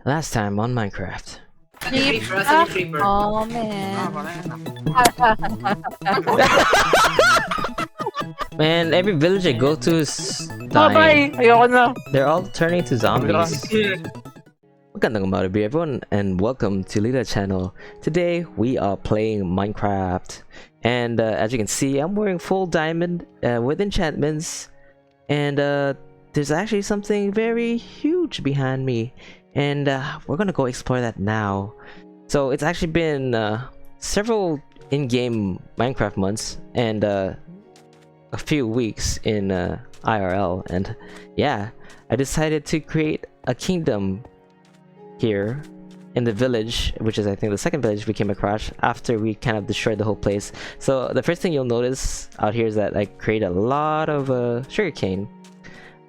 Last time on Minecraft. Creeper. Oh, man. Man, every village I go to is Bye-bye! dying. Ayoko na. They're all turning to zombies. Magandang Umarawbi everyone, and welcome to LIla channel. Today we are playing Minecraft, and as you can see, I'm wearing full diamond with enchantments, and there's actually something very huge behind me, and we're gonna go explore that now. So it's actually been several in-game Minecraft months and a few weeks in IRL, and yeah, I decided to create a kingdom here in the village, which is I think the second village we came across after we kind of destroyed the whole place. So the first thing you'll notice out here is that I create a lot of sugarcane.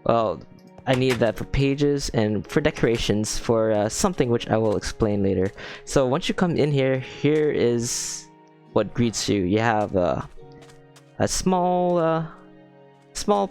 Well, I need that for pages and for decorations for something which I will explain later. So once you come in here, here is what greets you. You have a small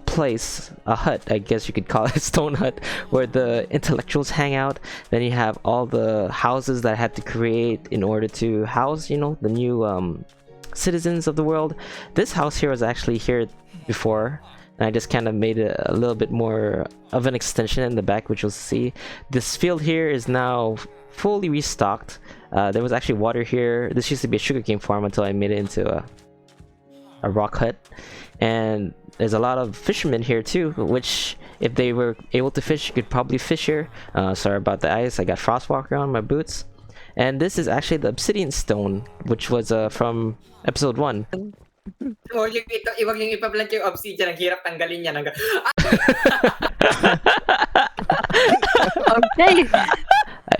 place, a hut, I guess you could call it, a stone hut, where the intellectuals hang out. Then you have all the houses that I had to create in order to house, you know, the new citizens of the world. This house here was actually here before, and I just kind of made it a little bit more of an extension in the back, which you'll see. This field here is now fully restocked. There was actually water here. This used to be a sugarcane farm until I made it into a rock hut. And there's a lot of fishermen here too, which if they were able to fish, you could probably fish here. Sorry about the ice, I got frostwalker on my boots. And this is actually the obsidian stone, which was from episode 1. Huwag yung ipaplant yung obsidian, ang hirap tanggalin yan. Okay.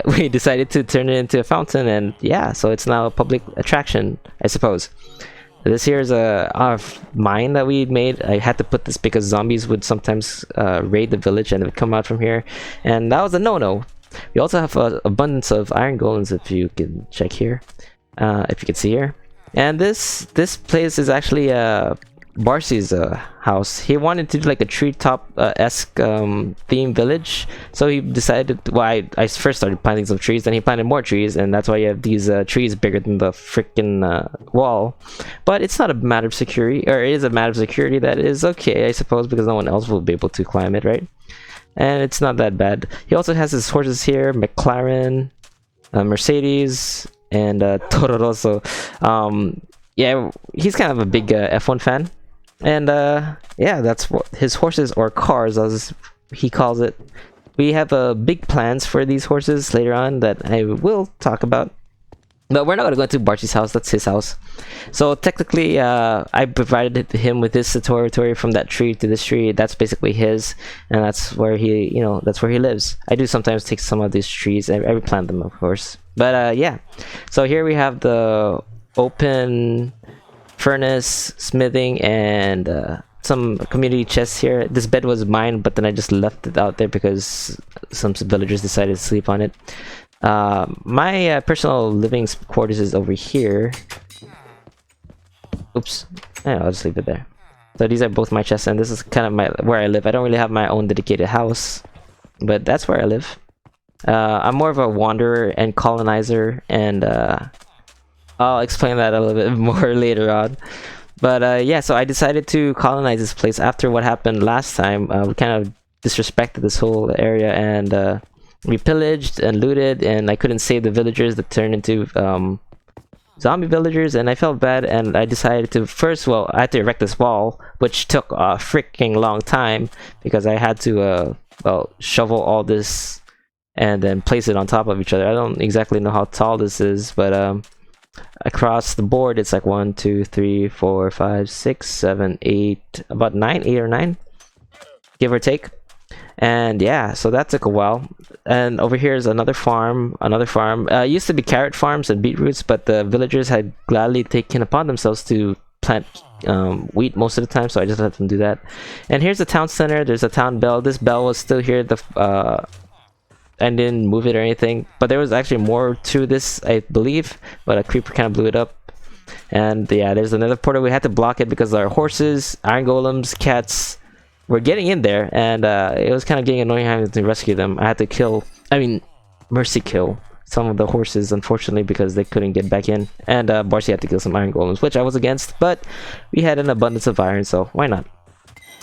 We decided to turn it into a fountain, and yeah, so it's now a public attraction, I suppose. This here is our mine that we made. I had to put this because zombies would sometimes raid the village and it would come out from here, and that was a no-no. We also have an abundance of iron golems, if you can check here, if you can see here. And this place is actually Barcy's house. He wanted to do like a treetop esque theme village, so he decided. Well, I first started planting some trees, then he planted more trees, and that's why you have these trees bigger than the freaking wall. But it's not a matter of security, or it is a matter of security that is okay, I suppose, because no one else will be able to climb it, right? And it's not that bad. He also has his horses here: McLaren, Mercedes, and Toro. Yeah, he's kind of a big F1 fan. And yeah, that's what his horses, or cars as he calls it. We have big plans for these horses later on that I will talk about. But we're not going to go into Barty's house, that's his house. So technically, I provided him with this territory from that tree to this tree. That's basically his, and that's where he, you know, that's where he lives. I do sometimes take some of these trees, I replant them, of course. But yeah, so here we have the open furnace, smithing, and some community chests here. This bed was mine, but then I just left it out there because some villagers decided to sleep on it. My personal living quarters is over here. Oops, I'll just leave it there. So these are both my chests, and this is kind of where I live. I don't really have my own dedicated house, but that's where I live. I'm more of a wanderer and colonizer, and I'll explain that a little bit more later on. But yeah, so I decided to colonize this place after what happened last time. We kind of disrespected this whole area, and we pillaged and looted, and I couldn't save the villagers that turned into zombie villagers, and I felt bad, and I decided to I had to erect this wall, which took a freaking long time because I had to shovel all this and then place it on top of each other. I don't exactly know how tall this is, but across the board it's like 1 2 3 4 5 6 7 8, about 8 or 9, give or take. And yeah, so that took a while. And over here is another farm. Used to be carrot farms and beetroots, but the villagers had gladly taken upon themselves to plant wheat most of the time, so I just let them do that. And here's the town center. There's a town bell. This bell was still here. I didn't move it or anything, but there was actually more to this, I believe, but a creeper kind of blew it up. And yeah, there's another portal. We had to block it because our horses, iron golems, cats were getting in there, and it was kind of getting annoying having to rescue them. I had to mercy kill some of the horses, unfortunately, because they couldn't get back in. And Barcy had to kill some iron golems, which I was against, but we had an abundance of iron, so why not?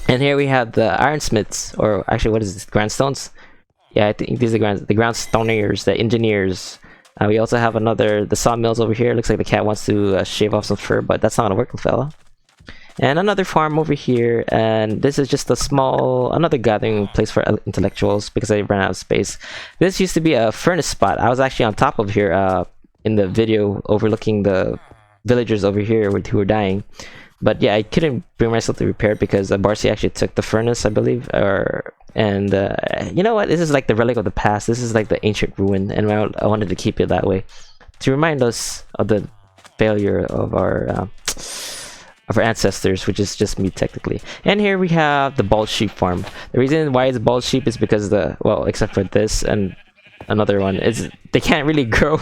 And here we have the ironsmiths, or actually, what is this? Grindstones? Yeah, I think these are the groundstoners, the engineers. We also have the sawmills over here. Looks like the cat wants to shave off some fur, but that's not a working fella. And another farm over here, and this is just another gathering place for intellectuals because I ran out of space. This used to be a furnace spot. I was actually on top of here in the video overlooking the villagers over here who were dying. But yeah, I couldn't bring myself to repair it because Barcy actually took the furnace, I believe. And you know what? This is like the relic of the past. This is like the ancient ruin, and I wanted to keep it that way to remind us of the failure of our ancestors, which is just me technically. And here we have the bald sheep farm. The reason why it's bald sheep is because except for this and another one, is they can't really grow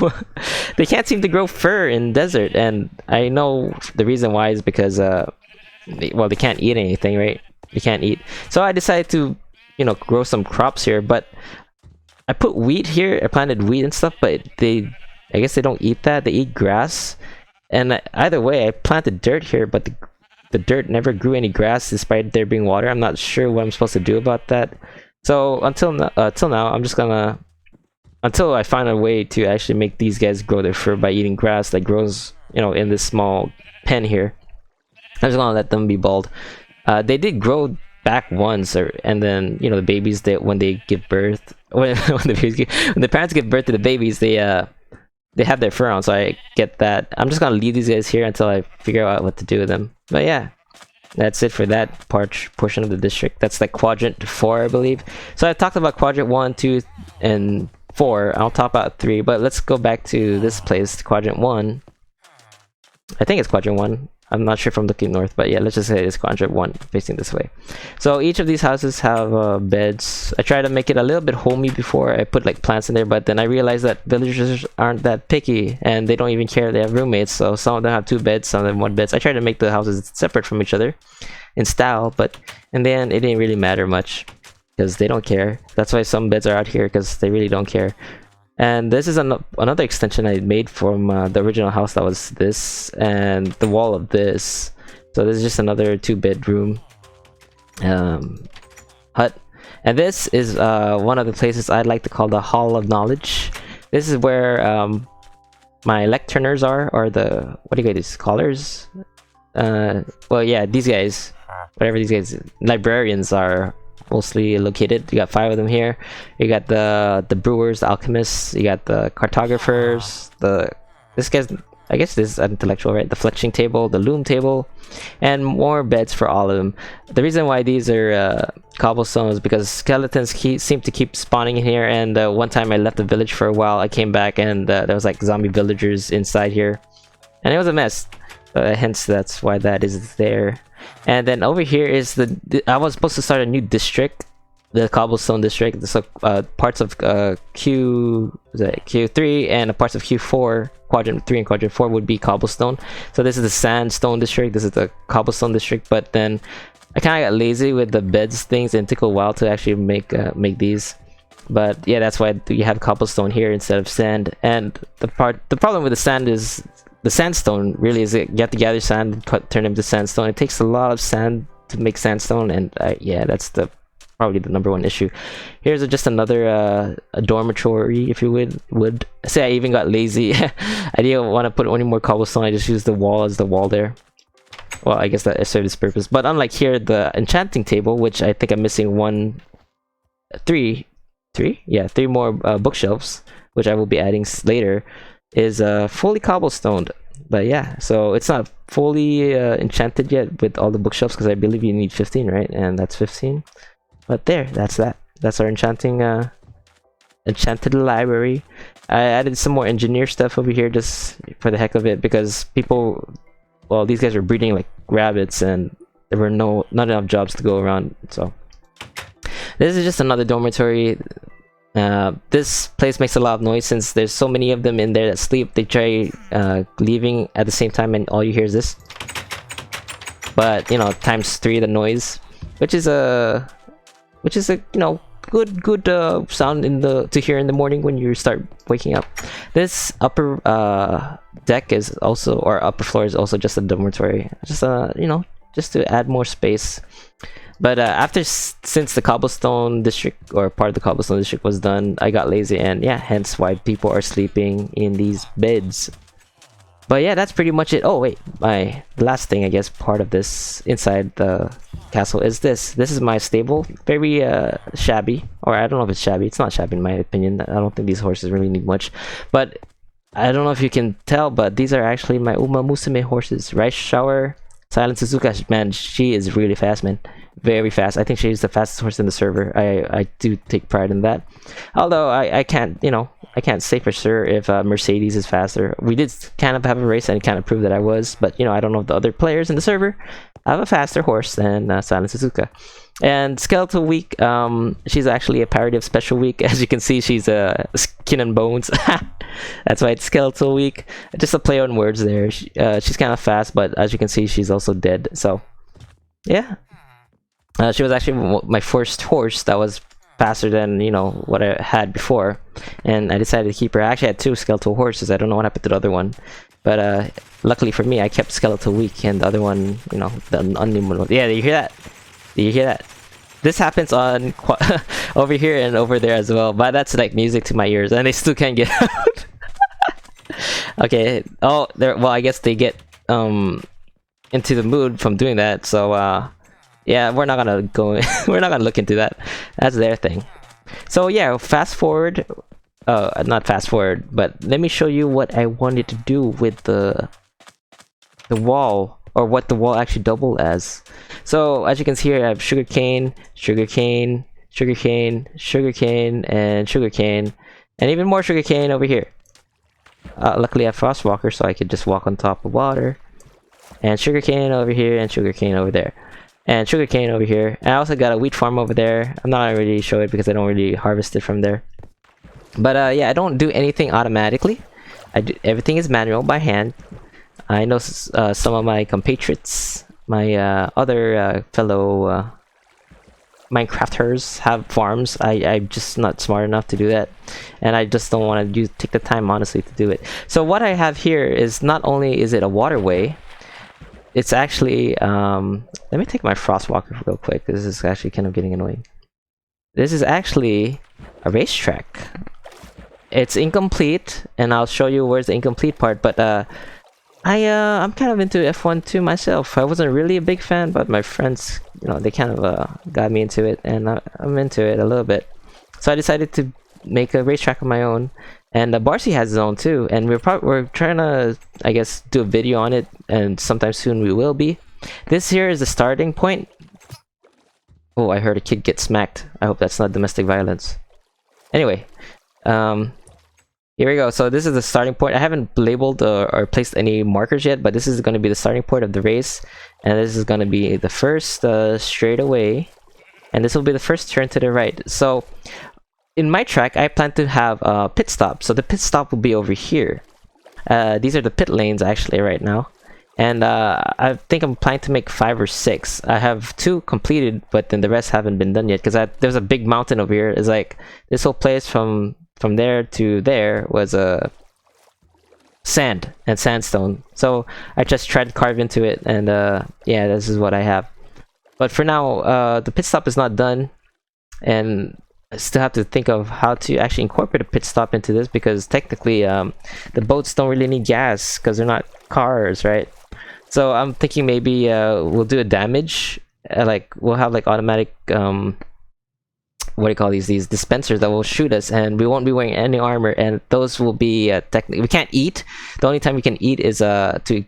they can't seem to grow fur in desert. And I know the reason why is because they can't eat anything, right? They can't eat. So I decided to grow some crops here, but I put wheat here. I planted wheat and stuff, but I guess they don't eat that. They eat grass. And either way, I planted dirt here, but the dirt never grew any grass despite there being water. I'm not sure what I'm supposed to do about that. So until now, I'm just gonna, until I find a way to actually make these guys grow their fur by eating grass that grows, in this small pen here. I'm just gonna let them be bald. They did grow back once, and then the babies, when they give birth, when the parents give birth to the babies, they have their fur on, so I get that. I'm just gonna leave these guys here until I figure out what to do with them. But yeah, that's it for that portion of the district. That's like quadrant 4, I believe. So I talked about quadrant 1, 2, and 4. I'll talk about 3, but let's go back to this place, quadrant 1. I think it's quadrant 1. I'm not sure if I'm looking north, but yeah, let's just say it's quadrant 1 facing this way. So each of these houses have beds. I try to make it a little bit homey before I put like plants in there, but then I realized that villagers aren't that picky and they don't even care. They have roommates, so some of them have 2 beds, some of them 1 bed. So I try to make the houses separate from each other in style, but in the end it didn't really matter much because they don't care. That's why some beds are out here, because they really don't care. And this is another extension I made from the original house. That was this and the wall of this. So this is just another 2-bedroom hut. And this is one of the places I'd like to call the Hall of Knowledge. This is where my lecturners are, or the, what do you guys, scholars? Well, yeah, these guys, whatever these guys, librarians are mostly located. You got 5 of them here. You got the brewers, the alchemists, you got the cartographers, this guy's, I guess this is intellectual, right? The fletching table, the loom table, and more beds for all of them. The reason why these are cobblestone is because skeletons seem to keep spawning in here, and one time I left the village for a while. I came back and there was like zombie villagers inside here, and it was a mess. Hence that's why that is there. And then over here is I was supposed to start a new district, the cobblestone district. So parts of Q3 and parts of Q4, quadrant 3 and quadrant 4 would be cobblestone. So this is the sandstone district, this is the cobblestone district. But then I kind of got lazy with the beds things, and it took a while to actually make these. But yeah, that's why you have cobblestone here instead of sand. And the problem with the sand is, the sandstone really is, you have to gather sand and turn them to sandstone. It takes a lot of sand to make sandstone, and yeah, that's probably the #1 issue. Here's just another a dormitory, if you would say. I even got lazy. I didn't want to put any more cobblestone. I just used the wall as the wall there. Well, I guess that served its purpose. But unlike here, the enchanting table, which I think I'm missing 3 more bookshelves, which I will be adding later, is fully cobblestoned. But yeah, so it's not fully enchanted yet with all the bookshelves, because I believe you need 15, right? And that's 15. But there, that's our enchanted library. I added some more engineer stuff over here just for the heck of it, because these guys were breeding like rabbits and there were not enough jobs to go around. So this is just another dormitory. This place makes a lot of noise since there's so many of them in there that sleep. They try leaving at the same time, and all you hear is this. But times 3 the noise, which is a good sound to hear in the morning when you start waking up. This upper deck is also, or upper floor is also just a dormitory, just just to add more space. But since the cobblestone district, or part of the cobblestone district, was done, I got lazy, and yeah, hence why people are sleeping in these beds. But yeah, that's pretty much it. Oh wait, the last thing, I guess, part of this inside the castle is this. This is my stable. Very shabby, or I don't know if it's shabby. It's not shabby in my opinion. I don't think these horses really need much. But I don't know if you can tell, but these are actually my Uma Musume horses. Rice Shower, Silent Suzuka, man, she is really fast, man. Very fast. I think she's the fastest horse in the server. I do take pride in that. Although I can't, I can't say for sure if Mercedes is faster. We did kind of have a race and it kind of proved that I was, but I don't know if the other players in the server have a faster horse than Silent Suzuka. And Skeletal Week, she's actually a parody of Special Week. As you can see, she's skin and bones. That's why it's Skeletal Week. Just a play on words there. She's kind of fast, but as you can see, she's also dead. So yeah, she was actually my first horse that was faster than what I had before, and I decided to keep her. I actually had 2 skeletal horses. I don't know what happened to the other one, but luckily for me, I kept Skeletal Week, and the other one, the unnamed one. Yeah, do you hear that? Do you hear that? This happens on over here and over there as well, but that's like music to my ears, and they still can't get out. Okay. Oh, well, I guess they get into the mood from doing that. So yeah, we're not gonna go. We're not gonna look into that. That's their thing. So yeah, fast forward. Not fast forward, but let me show you what I wanted to do with the wall, or what the wall actually doubled as. So as you can see here, I have sugarcane, sugarcane, sugarcane, sugarcane, and sugarcane, and even more sugarcane over here. Luckily I have Frostwalker, so I could just walk on top of water. And sugarcane over here, and sugarcane over there. And sugarcane over here. And I also got a wheat farm over there. I'm not really show it because I don't really harvest it from there. But yeah, I don't do anything automatically. Everything is manual by hand. I know some of my compatriots, my other fellow Minecrafters have farms. I'm just not smart enough to do that, and I just don't want to take the time, honestly, to do it. So what I have here is, not only is it a waterway, it's actually let me take my Frostwalker real quick. This is actually kind of getting annoying. This is actually a racetrack. It's incomplete, and I'll show you where's the incomplete part, but I'm kind of into F1 too myself. I wasn't really a big fan, but my friends, they kind of got me into it, and I'm into it a little bit. So I decided to make a racetrack of my own, and Barcy has his own too, and we're trying to, I guess, do a video on it, and sometime soon we will be. This here is the starting point. Oh, I heard a kid get smacked. I hope that's not domestic violence. Anyway, here we go. So this is the starting point. I haven't labeled or placed any markers yet, but this is going to be the starting point of the race, and this is going to be the first straightaway, and this will be the first turn to the right. So in my track, I plan to have a pit stop. So the pit stop will be over here. These are the pit lanes actually right now, and I think I'm planning to make 5 or 6. I have 2 completed, but then the rest haven't been done yet, because there's a big mountain over here. It's like this whole place from there to there was a sand and sandstone, so I just tried to carve into it, and yeah, this is what I have. But for now, the pit stop is not done, and I still have to think of how to actually incorporate a pit stop into this, because technically the boats don't really need gas because they're not cars, right? So I'm thinking maybe we'll do a damage, like we'll have like automatic what do you call these dispensers that will shoot us, and we won't be wearing any armor, and those will be technically, we can't eat. The only time we can eat is to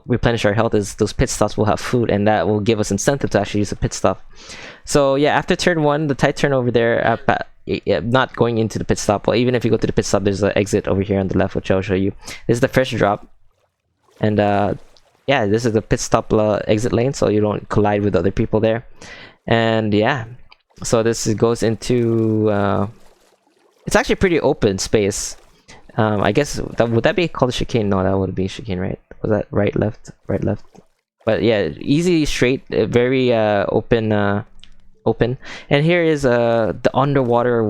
replenish our health, is those pit stops will have food, and that will give us incentive to actually use a pit stop. So yeah, after turn 1, the tight turn over there, not going into the pit stop. Well, even if you go to the pit stop, there's an exit over here on the left, which I'll show you. This is the first drop, and yeah, this is the pit stop exit lane, so you don't collide with other people there. And yeah, so this goes into it's actually pretty open space. I guess would that be called a chicane? No, that would be chicane, right? Was that right, left, right, left? But yeah, easy, straight, very open open. And here is the underwater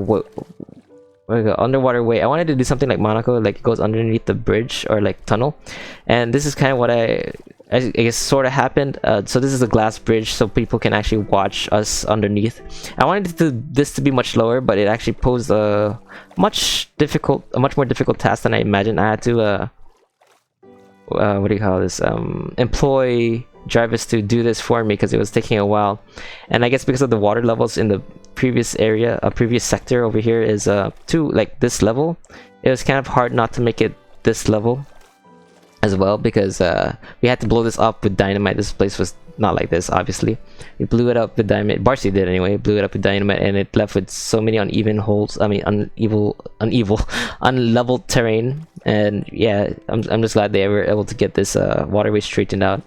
underwater way. I wanted to do something like Monaco, like it goes underneath the bridge or like tunnel, and this is kind of what I guess sort of happened. So this is a glass bridge, so people can actually watch us underneath. I wanted this to be much lower, but it actually posed a much more difficult task than I imagined. I had to what do you call this? Employ drivers to do this for me because it was taking a while, and I guess because of the water levels in the previous area, previous sector over here is to like this level, it was kind of hard not to make it this level as well, because we had to blow this up with dynamite. This place was not like this, obviously. We blew it up with dynamite. Barcy did anyway. Blew it up with dynamite, and it left with so many uneven holes. I mean, unlevel terrain. And yeah, I'm just glad they were able to get this waterway straightened out.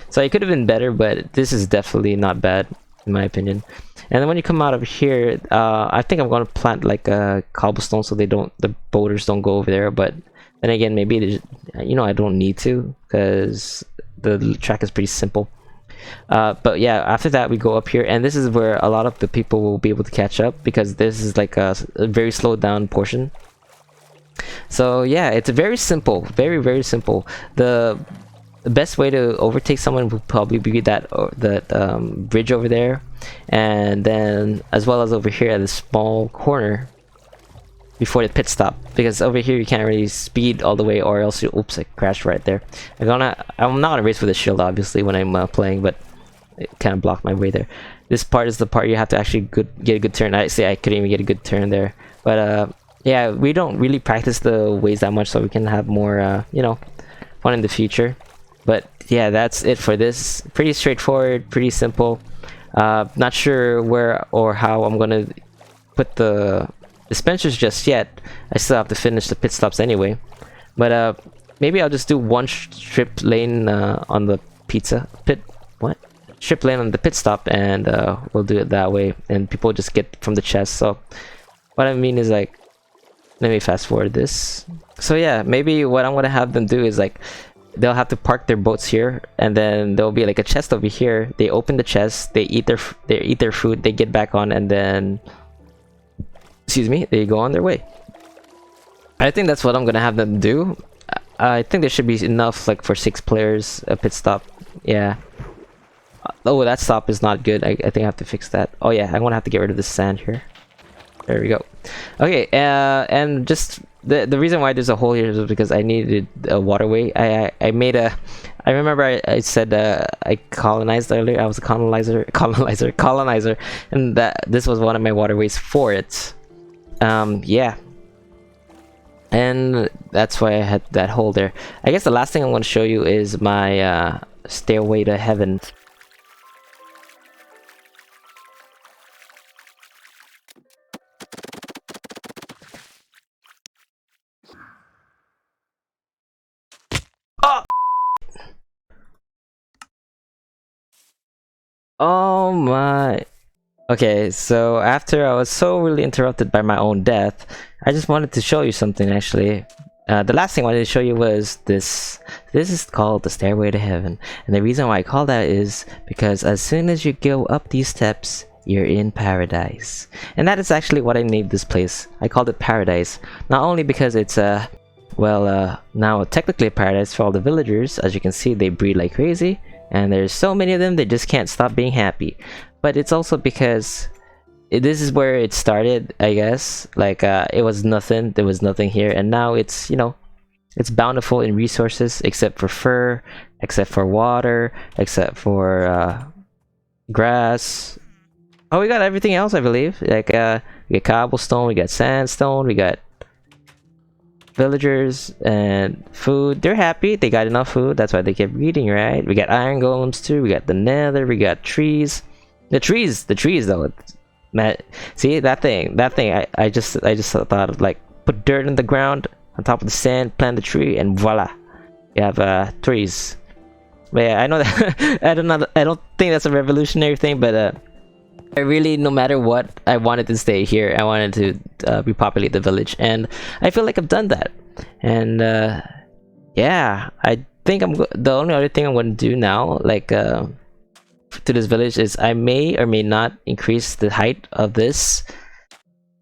So it could have been better, but this is definitely not bad in my opinion. And then when you come out of here, I think I'm gonna plant like a cobblestone so the boaters don't go over there. But then again, maybe I don't need to, because the track is pretty simple. But yeah, after that we go up here, and this is where a lot of the people will be able to catch up, because this is like a very slowed down portion. So yeah, it's very simple, very simple. The best way to overtake someone would probably be that bridge over there, and then as well as over here at the small corner before the pit stop, because over here you can't really speed all the way, or else oops, I crashed right there. I'm not gonna race with a shield obviously when I'm playing, but it kind of blocked my way there. This part is the part you have to actually get a good turn. I couldn't even get a good turn there, but yeah, we don't really practice the ways that much, so we can have more fun in the future. But yeah, that's it for this. Pretty straightforward, pretty simple. Not sure where or how I'm gonna put the dispensers just yet. I still have to finish the pit stops anyway. But maybe I'll just do one strip lane on the strip lane on the pit stop, and we'll do it that way, and people just get from the chest. So what I mean is, like, let me fast forward this. So yeah, maybe what I'm gonna have them do is, like, they'll have to park their boats here, and then there'll be like a chest over here. They open the chest, they eat their food, they get back on, and then they go on their way. I think that's what I'm gonna have them do. I think there should be enough, like, for 6 players. A pit stop, yeah. Oh, that stop is not good. I think I have to fix that. Oh yeah, I'm gonna have to get rid of the sand here. There we go. Okay, and just the reason why there's a hole here is because I needed a waterway. I remember I said I colonized earlier. I was a colonizer, and that this was one of my waterways for it. Yeah, and that's why I had that hole there. I guess the last thing I'm going to show you is my stairway to heaven. Oh my. Okay, so after I was so really interrupted by my own death, I just wanted to show you something actually. The last thing I wanted to show you was this. This is called the Stairway to Heaven. And the reason why I call that is because as soon as you go up these steps, you're in paradise. And that is actually what I named this place. I called it Paradise. Not only because it's now technically a paradise for all the villagers. As you can see, they breed like crazy, and there's so many of them, they just can't stop being happy. But it's also because this is where it started, I guess. Like, it was nothing, there was nothing here, and now it's, it's bountiful in resources, except for fur, except for water, except for grass. Oh, we got everything else, I believe. Like, we got cobblestone, we got sandstone, we got villagers and food. They're happy, they got enough food, that's why they kept eating, right? We got iron golems too, we got the nether, we got trees. The trees though, man, see that thing, I just thought of, like, put dirt in the ground on top of the sand, plant the tree, and voila, you have trees. But yeah, I know that I don't think that's a revolutionary thing, but I really, no matter what, I wanted to stay here. I wanted to repopulate the village, and I feel like I've done that. And yeah, I think the only other thing I'm going to do now, like to this village is I may or may not increase the height of this.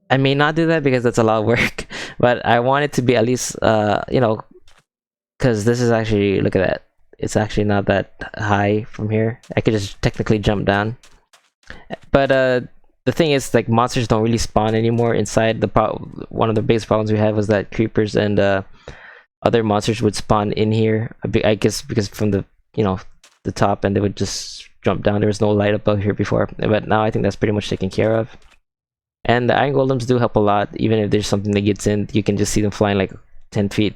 I may not do that because that's a lot of work, but I want it to be at least, you know, because this is actually, look at that. It's actually not that high from here. I could just technically jump down. But the thing is, like, monsters don't really spawn anymore inside. One of the biggest problems we had was that creepers and other monsters would spawn in here. I guess because from the, you know, the top, and they would just jump down. There was no light above here before, but now I think that's pretty much taken care of. And the iron golems do help a lot. Even if there's something that gets in, you can just see them flying like 10 feet,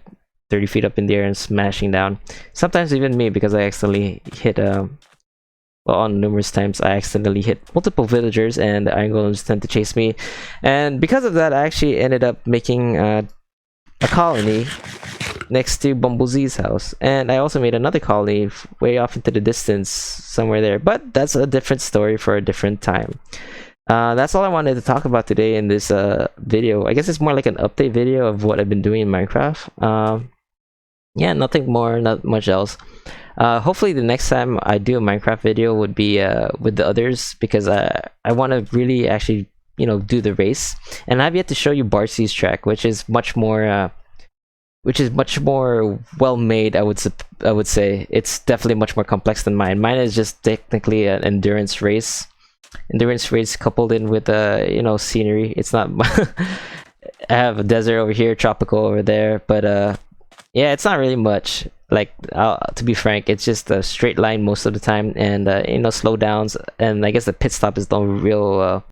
30 feet up in the air and smashing down. Sometimes even me, because I accidentally hit well, on numerous times I accidentally hit multiple villagers, and the iron golems tend to chase me. And because of that, I actually ended up making a colony next to Bumblezee's house, and I also made another colony way off into the distance somewhere there, but that's a different story for a different time. That's all I wanted to talk about today in this video. I guess it's more like an update video of what I've been doing in Minecraft. Yeah, nothing more, not much else. Hopefully the next time I do a Minecraft video would be with the others, because I want to really actually, you know, do the race. And I've yet to show you Barcy's track, which is much more well made. I would say it's definitely much more complex than mine. Mine is just technically an endurance race coupled in with you know, scenery. It's not I have a desert over here, tropical over there, but yeah, it's not really much. Like, to be frank, it's just a straight line most of the time, and you know, slowdowns, and I guess the pit stop is the real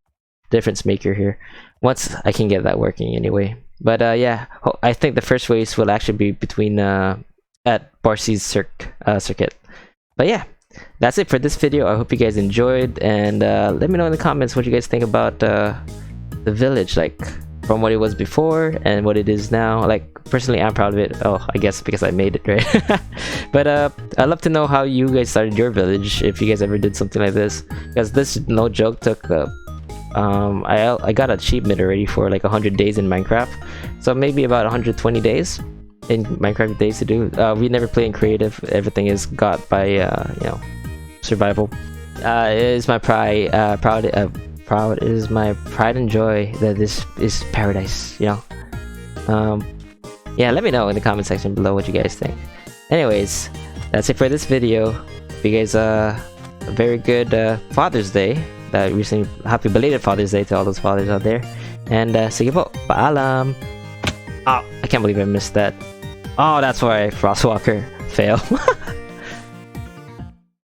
difference maker here, once I can get that working anyway. But yeah, I think the first race will actually be between at Barcy's circuit. But yeah, that's it for this video. I hope you guys enjoyed, and let me know in the comments what you guys think about the village, like from what it was before and what it is now. Like, personally, I'm proud of it. Oh, I guess because I made it, right? But I'd love to know how you guys started your village, if you guys ever did something like this, because this, no joke, took I got achievement already for like 100 days in Minecraft, so maybe about 120 days in Minecraft days to do. We never play in creative. Everything is got by you know, survival. It is my it is my pride and joy that this is paradise, you know. Yeah, let me know in the comment section below what you guys think. Anyways, that's it for this video. Hope you guys a very good Father's Day. Recently, happy belated Father's Day to all those fathers out there. And sige po, paalam. Oh, I can't believe I missed that. Oh, that's why Frostwalker fail.